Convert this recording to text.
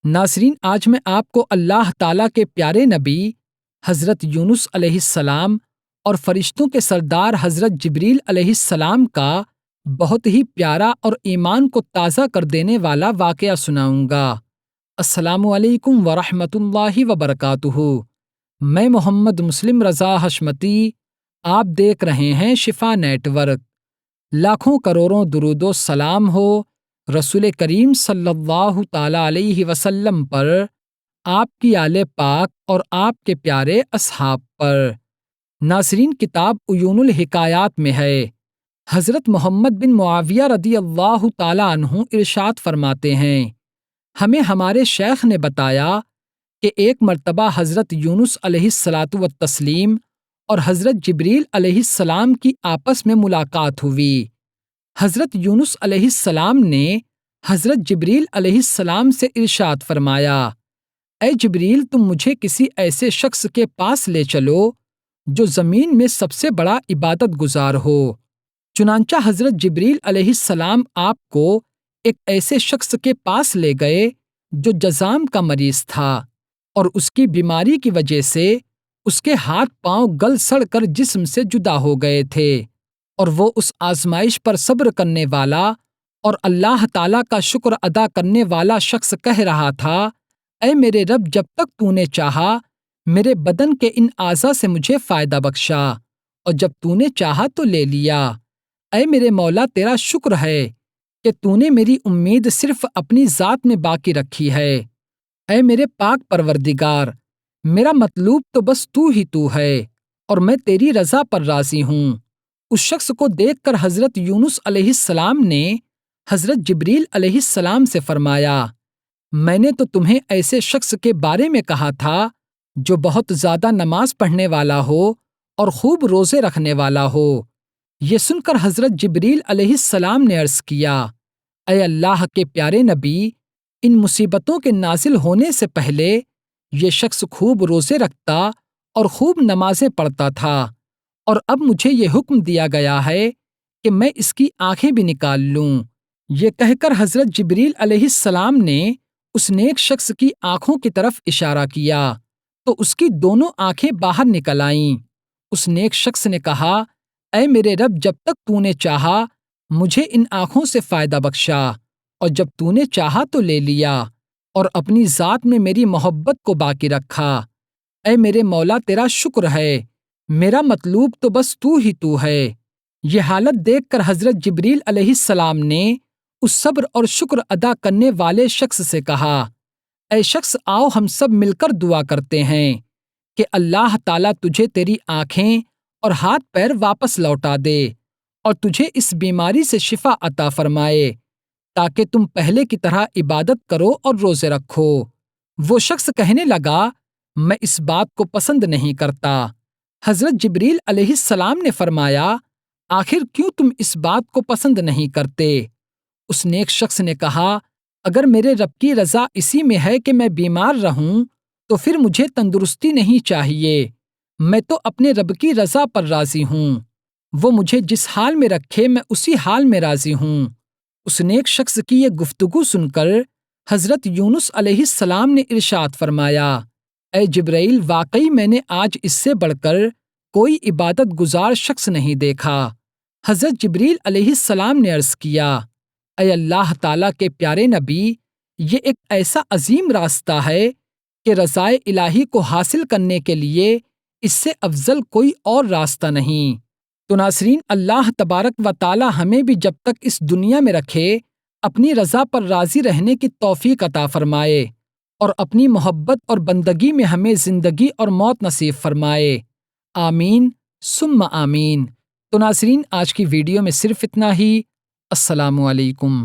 ناظرین، آج میں آپ کو اللہ تعالیٰ کے پیارے نبی حضرت یونس علیہ السلام اور فرشتوں کے سردار حضرت جبریل علیہ السلام کا بہت ہی پیارا اور ایمان کو تازہ کر دینے والا واقعہ سناؤں گا۔ السلام علیکم ورحمۃ اللہ وبرکاتہ۔ میں محمد مسلم رضا حشمتی، آپ دیکھ رہے ہیں شفا نیٹ ورک۔ لاکھوں کروڑوں درود و سلام ہو رسول کریم صلی اللہ تعالی علیہ وسلم پر، آپ کی آل پاک اور آپ کے پیارے اصحاب پر۔ ناظرین، کتاب عیون الحکایات میں ہے، حضرت محمد بن معاویہ رضی اللہ تعالی عنہ ارشاد فرماتے ہیں، ہمیں ہمارے شیخ نے بتایا کہ ایک مرتبہ حضرت یونس علیہ الصلاۃ والتسلیم اور حضرت جبریل علیہ السلام کی آپس میں ملاقات ہوئی۔ حضرت یونس علیہ السلام نے حضرت جبریل علیہ السلام سے ارشاد فرمایا، اے جبریل، تم مجھے کسی ایسے شخص کے پاس لے چلو جو زمین میں سب سے بڑا عبادت گزار ہو۔ چنانچہ حضرت جبریل علیہ السلام آپ کو ایک ایسے شخص کے پاس لے گئے جو جذام کا مریض تھا، اور اس کی بیماری کی وجہ سے اس کے ہاتھ پاؤں گل سڑ کر جسم سے جدا ہو گئے تھے، اور وہ اس آزمائش پر صبر کرنے والا اور اللہ تعالیٰ کا شکر ادا کرنے والا شخص کہہ رہا تھا، اے میرے رب، جب تک تو نے چاہا میرے بدن کے ان اعضاء سے مجھے فائدہ بخشا، اور جب تو نے چاہا تو لے لیا۔ اے میرے مولا، تیرا شکر ہے کہ تو نے میری امید صرف اپنی ذات میں باقی رکھی ہے۔ اے میرے پاک پروردگار، میرا مطلوب تو بس تو ہی تو ہے، اور میں تیری رضا پر راضی ہوں۔ اس شخص کو دیکھ کر حضرت یونس علیہ السلام نے حضرت جبریل علیہ السلام سے فرمایا، میں نے تو تمہیں ایسے شخص کے بارے میں کہا تھا جو بہت زیادہ نماز پڑھنے والا ہو اور خوب روزے رکھنے والا ہو۔ یہ سن کر حضرت جبریل علیہ السلام نے عرض کیا، اے اللہ کے پیارے نبی، ان مصیبتوں کے نازل ہونے سے پہلے یہ شخص خوب روزے رکھتا اور خوب نمازیں پڑھتا تھا، اور اب مجھے یہ حکم دیا گیا ہے کہ میں اس کی آنکھیں بھی نکال لوں۔ یہ کہہ کر حضرت جبریل علیہ السلام نے اس نیک شخص کی آنکھوں کی طرف اشارہ کیا تو اس کی دونوں آنکھیں باہر نکل آئیں۔ اس نیک شخص نے کہا، اے میرے رب، جب تک تو نے چاہا مجھے ان آنکھوں سے فائدہ بخشا، اور جب تو نے چاہا تو لے لیا، اور اپنی ذات میں میری محبت کو باقی رکھا۔ اے میرے مولا، تیرا شکر ہے، میرا مطلوب تو بس تو ہی تو ہے۔ یہ حالت دیکھ کر حضرت جبریل علیہ السلام نے اس صبر اور شکر ادا کرنے والے شخص سے کہا، اے شخص، آؤ ہم سب مل کر دعا کرتے ہیں کہ اللہ تعالیٰ تجھے تیری آنکھیں اور ہاتھ پیر واپس لوٹا دے، اور تجھے اس بیماری سے شفا عطا فرمائے، تاکہ تم پہلے کی طرح عبادت کرو اور روزے رکھو۔ وہ شخص کہنے لگا، میں اس بات کو پسند نہیں کرتا۔ حضرت جبریل علیہ السلام نے فرمایا، آخر کیوں تم اس بات کو پسند نہیں کرتے؟ اس نیک شخص نے کہا، اگر میرے رب کی رضا اسی میں ہے کہ میں بیمار رہوں تو پھر مجھے تندرستی نہیں چاہیے۔ میں تو اپنے رب کی رضا پر راضی ہوں، وہ مجھے جس حال میں رکھے میں اسی حال میں راضی ہوں۔ اس نیک شخص کی یہ گفتگو سن کر حضرت یونس علیہ السلام نے ارشاد فرمایا، اے جبرائیل، واقعی میں نے آج اس سے بڑھ کر کوئی عبادت گزار شخص نہیں دیکھا۔ حضرت جبریل علیہ السلام نے عرض کیا، اے اللہ تعالیٰ کے پیارے نبی، یہ ایک ایسا عظیم راستہ ہے کہ رضائے الہی کو حاصل کرنے کے لیے اس سے افضل کوئی اور راستہ نہیں۔ تو ناظرین، اللہ تبارک و تعالیٰ ہمیں بھی جب تک اس دنیا میں رکھے اپنی رضا پر راضی رہنے کی توفیق عطا فرمائے، اور اپنی محبت اور بندگی میں ہمیں زندگی اور موت نصیب فرمائے۔ آمین ثم آمین۔ تو ناظرین، آج کی ویڈیو میں صرف اتنا ہی۔ السلام علیکم۔